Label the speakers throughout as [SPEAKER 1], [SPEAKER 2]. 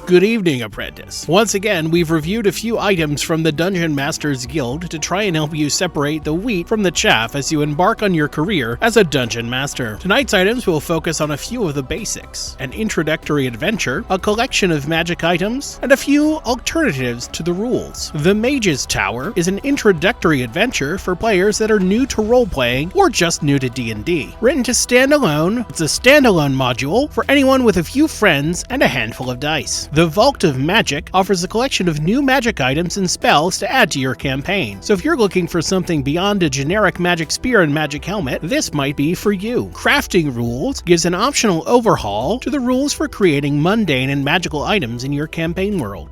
[SPEAKER 1] Good evening, Apprentice. Once again, we've reviewed a few items from the Dungeon Masters Guild to try and help you separate the wheat from the chaff as you embark on your career as a Dungeon Master. Tonight's items will focus on a few of the basics: an introductory adventure, a collection of magic items, and a few alternatives to the rules. The Mage's Tower is an introductory adventure for players that are new to role-playing or just new to D&D. Written to stand alone, it's a standalone module for anyone with a few friends and a handful of dice. The Vault of Magic offers a collection of new magic items and spells to add to your campaign, so if you're looking for something beyond a generic magic spear and magic helmet, this might be for you. Crafting Rules gives an optional overhaul to the rules for creating mundane and magical items in your campaign world.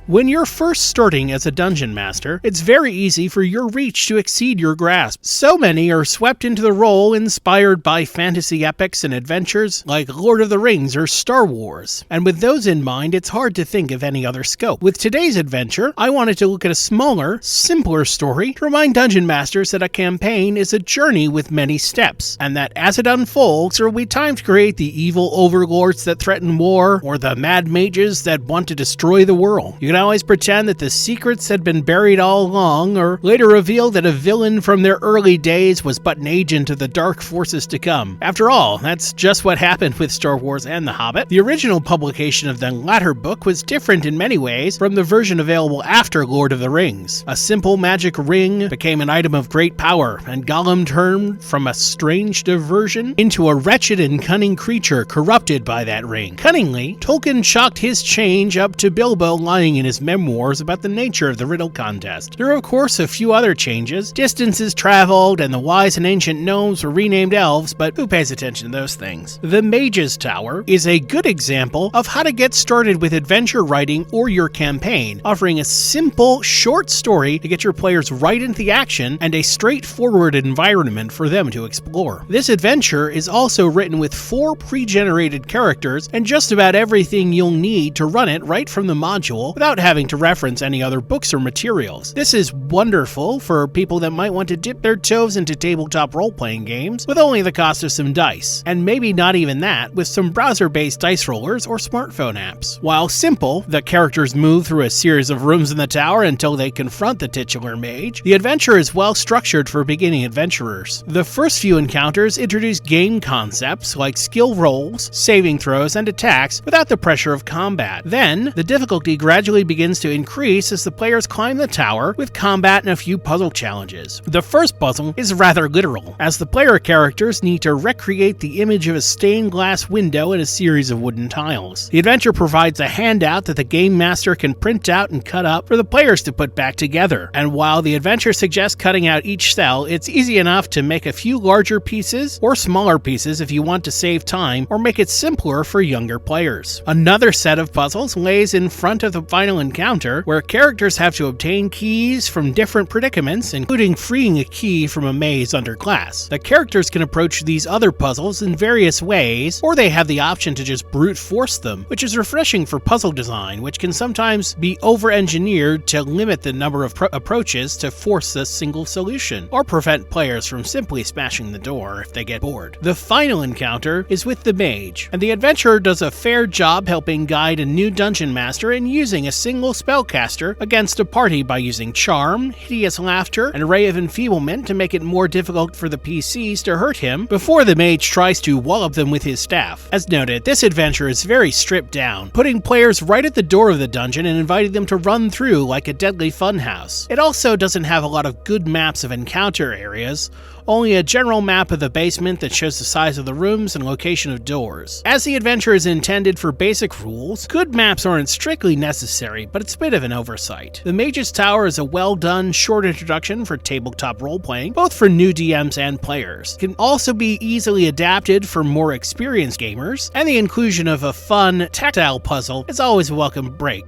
[SPEAKER 1] When you're first starting as a Dungeon Master, it's very easy for your reach to exceed your grasp. So many are swept into the role inspired by fantasy epics and adventures like Lord of the Rings or Star Wars. And with those in mind, it's hard to think of any other scope. With today's adventure, I wanted to look at a smaller, simpler story to remind Dungeon Masters that a campaign is a journey with many steps, and that as it unfolds, there will be time to create the evil overlords that threaten war, or the mad mages that want to destroy the world. You can always pretend that the secrets had been buried all along, or later reveal that a villain from their early days was but an agent of the dark forces to come. After all, that's just what happened with Star Wars and The Hobbit. The original publication of the latter book was different in many ways from the version available after Lord of the Rings. A simple magic ring became an item of great power, and Gollum turned from a strange diversion into a wretched and cunning creature corrupted by that ring. Cunningly, Tolkien chalked his change up to Bilbo lying in his memoirs about the nature of the riddle contest. There are of course a few other changes. Distances traveled, and the wise and ancient gnomes were renamed elves, but who pays attention to those things? The Mage's Tower is a good example of how to get started with adventure writing or your campaign, offering a simple, short story to get your players right into the action and a straightforward environment for them to explore. This adventure is also written with 4 pre-generated characters and just about everything you'll need to run it right from the module without having to reference any other books or materials. This is wonderful for people that might want to dip their toes into tabletop role-playing games with only the cost of some dice, and maybe not even that with some browser-based dice rollers or smartphone apps. While simple, the characters move through a series of rooms in the tower until they confront the titular mage, the adventure is well structured for beginning adventurers. The first few encounters introduce game concepts like skill rolls, saving throws, and attacks without the pressure of combat. Then, the difficulty gradually begins to increase as the players climb the tower with combat and a few puzzle challenges. The first puzzle is rather literal, as the player characters need to recreate the image of a stained glass window in a series of wooden tiles. The adventure provides a handout that the game master can print out and cut up for the players to put back together, and while the adventure suggests cutting out each cell, it's easy enough to make a few larger pieces or smaller pieces if you want to save time or make it simpler for younger players. Another set of puzzles lays in front of the final encounter, where characters have to obtain keys from different predicaments, including freeing a key from a maze under glass. The characters can approach these other puzzles in various ways, or they have the option to just brute force them, which is refreshing for puzzle design, which can sometimes be over-engineered to limit the number of approaches to force a single solution, or prevent players from simply smashing the door if they get bored. The final encounter is with the mage, and the adventurer does a fair job helping guide a new dungeon master in using a single spellcaster against a party by using charm, hideous laughter, and ray of enfeeblement to make it more difficult for the PCs to hurt him before the mage tries to wallop them with his staff. As noted, this adventure is very stripped down, putting players right at the door of the dungeon and inviting them to run through like a deadly funhouse. It also doesn't have a lot of good maps of encounter areas, only a general map of the basement that shows the size of the rooms and location of doors. As the adventure is intended for basic rules, good maps aren't strictly necessary, but it's a bit of an oversight. The Mage's Tower is a well-done, short introduction for tabletop role-playing, both for new DMs and players. It can also be easily adapted for more experienced gamers, and the inclusion of a fun, tactile puzzle is always a welcome break.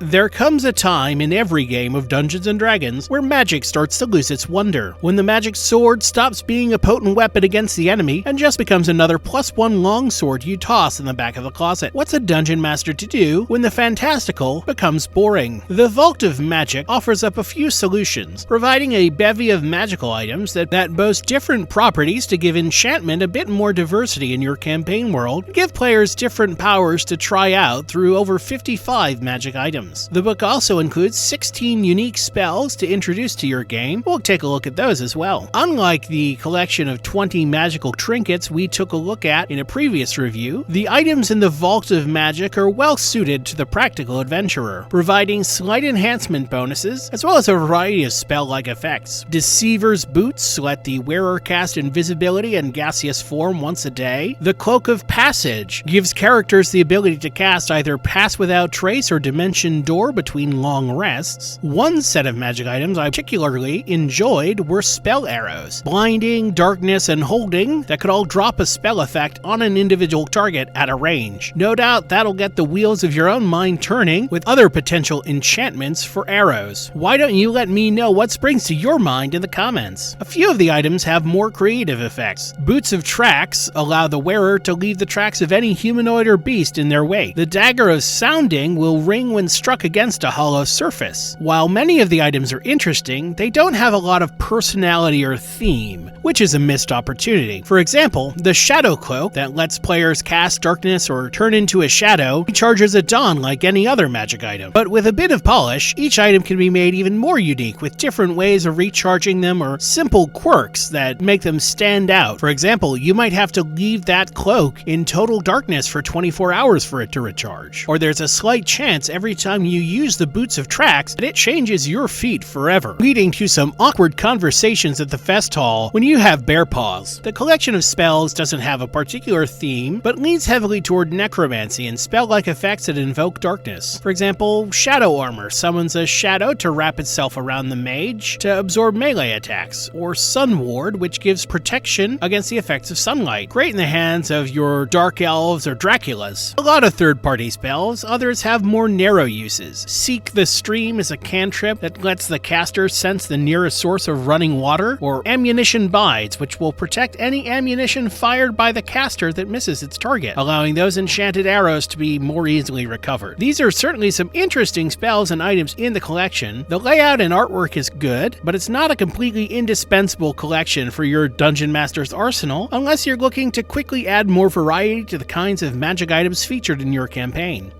[SPEAKER 1] There comes a time in every game of Dungeons & Dragons where magic starts to lose its wonder, when the magic sword stops being a potent weapon against the enemy and just becomes another +1 longsword you toss in the back of the closet. What's a dungeon master to do when the fantastical becomes boring? The Vault of Magic offers up a few solutions, providing a bevy of magical items that boast different properties to give enchantment a bit more diversity in your campaign world, and give players different powers to try out through over 55 magic items. The book also includes 16 unique spells to introduce to your game. We'll take a look at those as well. Unlike the collection of 20 magical trinkets we took a look at in a previous review, the items in the Vault of Magic are well suited to the practical adventurer, providing slight enhancement bonuses as well as a variety of spell-like effects. Deceiver's Boots let the wearer cast invisibility and gaseous form once a day. The Cloak of Passage gives characters the ability to cast either Pass Without Trace or Dimension Door between long rests. One set of magic items I particularly enjoyed were spell arrows. Blinding, Darkness, and Holding that could all drop a spell effect on an individual target at a range. No doubt that'll get the wheels of your own mind turning with other potential enchantments for arrows. Why don't you let me know what springs to your mind in the comments? A few of the items have more creative effects. Boots of Tracks allow the wearer to leave the tracks of any humanoid or beast in their wake. The Dagger of Sounding will ring when struck against a hollow surface. While many of the items are interesting, they don't have a lot of personality or theme, which is a missed opportunity. For example, the Shadow Cloak that lets players cast darkness or turn into a shadow recharges at dawn like any other magic item. But with a bit of polish, each item can be made even more unique with different ways of recharging them or simple quirks that make them stand out. For example, you might have to leave that cloak in total darkness for 24 hours for it to recharge. Or there's a slight chance every time you use the Boots of Tracks that it changes your feet forever, leading to some awkward conversations at the fest hall when you have bear paws. The collection of spells doesn't have a particular theme, but leans heavily toward necromancy and spell-like effects that invoke darkness. For example, Shadow Armor summons a shadow to wrap itself around the mage to absorb melee attacks, or Sun Ward, which gives protection against the effects of sunlight. Great in the hands of your Dark Elves or Draculas. A lot of third-party spells, others have more narrow uses. Seek the Stream is a cantrip that lets the caster sense the nearest source of running water, or Ammunition Bides, which will protect any ammunition fired by the caster that misses its target, allowing those enchanted arrows to be more easily recovered. These are certainly some interesting spells and items in the collection. The layout and artwork is good, but it's not a completely indispensable collection for your Dungeon Master's arsenal unless you're looking to quickly add more variety to the kinds of magic items featured in your campaign.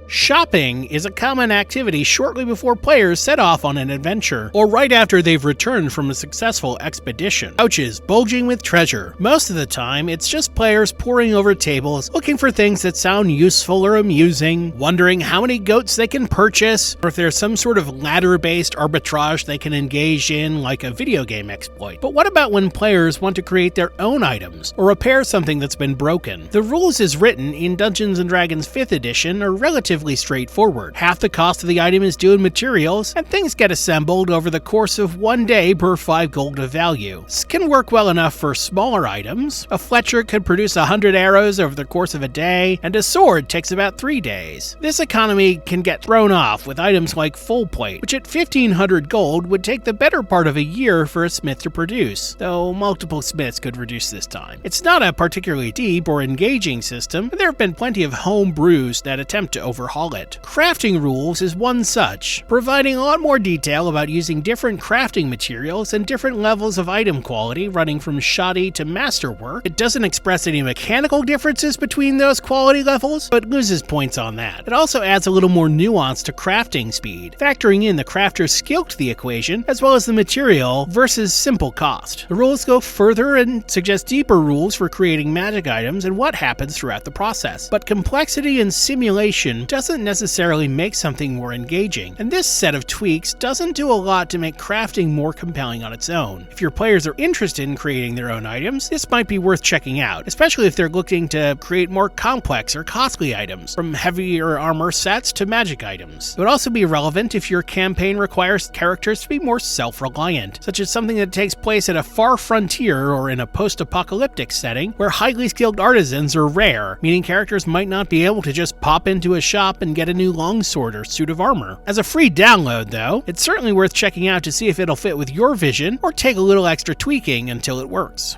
[SPEAKER 1] Shopping is a common activity shortly before players set off on an adventure, or right after they've returned from a successful expedition. Pouches bulging with treasure. Most of the time, it's just players poring over tables, looking for things that sound useful or amusing, wondering how many goats they can purchase, or if there's some sort of ladder-based arbitrage they can engage in, like a video game exploit. But what about when players want to create their own items, or repair something that's been broken? The rules as written in Dungeons & Dragons 5th edition are relatively straightforward. Half the cost of the item is due in materials, and things get assembled over the course of 1 day per 5 gold of value. This can work well enough for smaller items. A Fletcher could produce 100 arrows over the course of a day, and a sword takes about 3 days. This economy can get thrown off with items like Full Plate, which at 1500 gold would take the better part of a year for a smith to produce, though multiple smiths could reduce this time. It's not a particularly deep or engaging system, but there have been plenty of home brews that attempt to overhaul it. Crafting Rules is one such, providing a lot more detail about using different crafting materials and different levels of item quality running from shoddy to masterwork. It doesn't express any mechanical differences between those quality levels, but loses points on that. It also adds a little more nuance to crafting speed, factoring in the crafter's skill to the equation, as well as the material versus simple cost. The rules go further and suggest deeper rules for creating magic items and what happens throughout the process. But complexity and simulation doesn't necessarily make something more engaging, and this set of tweaks doesn't do a lot to make crafting more compelling on its own. If your players are interested in creating their own items, this might be worth checking out, especially if they're looking to create more complex or costly items, from heavier armor sets to magic items. It would also be relevant if your campaign requires characters to be more self-reliant, such as something that takes place at a far frontier or in a post-apocalyptic setting where highly skilled artisans are rare, meaning characters might not be able to just pop into a shop shop and get a new longsword or suit of armor. As a free download though, it's certainly worth checking out to see if it'll fit with your vision or take a little extra tweaking until it works.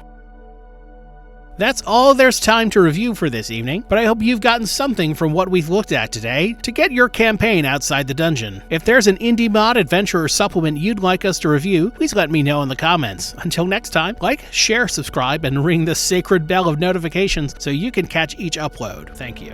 [SPEAKER 1] That's all there's time to review for this evening, but I hope you've gotten something from what we've looked at today to get your campaign outside the dungeon. If there's an indie mod, adventure, or supplement you'd like us to review, please let me know in the comments. Until next time, like, share, subscribe, and ring the sacred bell of notifications so you can catch each upload. Thank you.